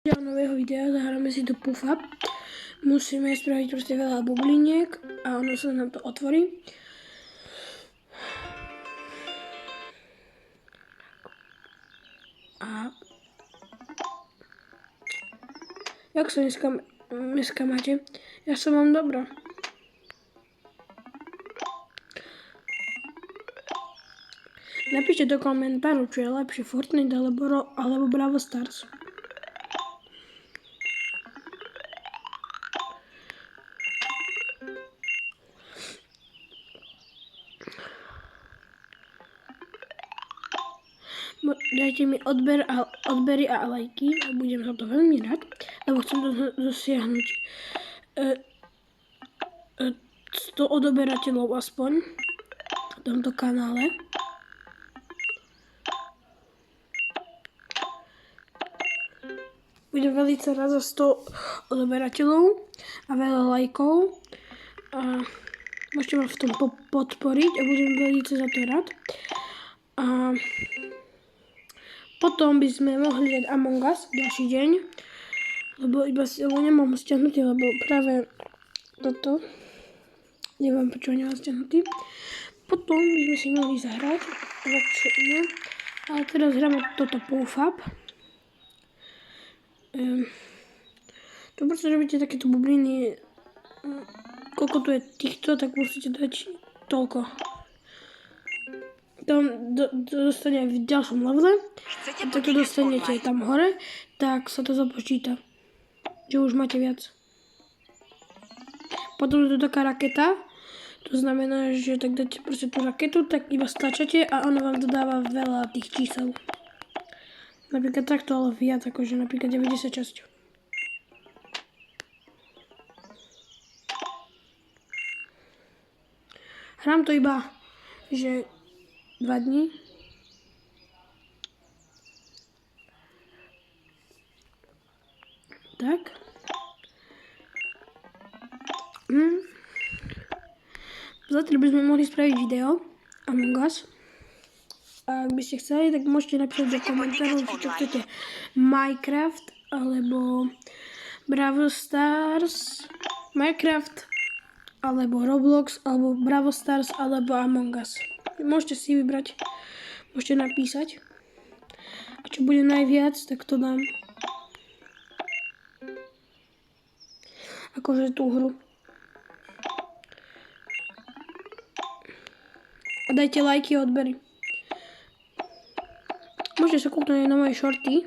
Nového videa zahráme si do Puff-Up. Musíme spraviť proste veľa bubliniek a ono sa nám to otvorí. A jak sa dneska máte? Ja som vám dobrá. Napíšte do komentáru, čo je lepšie, Fortnite alebo Brawl Stars. Dajte mi odbery a lajky, budem za to veľmi rád, lebo chcem dosiahnuť 100 odoberateľov aspoň v tomto kanále. Budem veľmi rád za 100 odoberateľov a veľa lajkov. A môžete ma v tom podporiť a budem veľmi za to rád. A potom by sme mohli dať Among Us ďalší deň, lebo nemám stiahnutý, lebo práve toto neviem, prečo nemám stiahnutý. Potom by sme si mohli zahrať, ale teraz hráme toto Puff-Up. To proste robíte takéto bubliny, koľko tu je týchto, tak musíte dať toľko. To dostane v ďalšom levele, a tak to dostanete tam hore, tak sa to započíta, že už máte viac. Potom je tu taká raketa, to znamená, že tak dáte proste tú raketu, tak iba stlačate a ono vám dodáva veľa tých čísel. Napríklad takto, ale viac, akože napríklad 96. Hrám to iba, že 2 dní. Tak. Zatiaľ by sme mohli spraviť video Among Us. A ak by ste chceli, tak môžete napísať do komentárov, či to chcete Minecraft alebo Brawl Stars, Minecraft alebo Roblox alebo Brawl Stars alebo Among Us. Môžete si vybrať, môžete napísať. A čo bude najviac, tak to dám. Akože tú hru. A dajte lajky a odbery. Môžete sa kúknúť na moje shorty.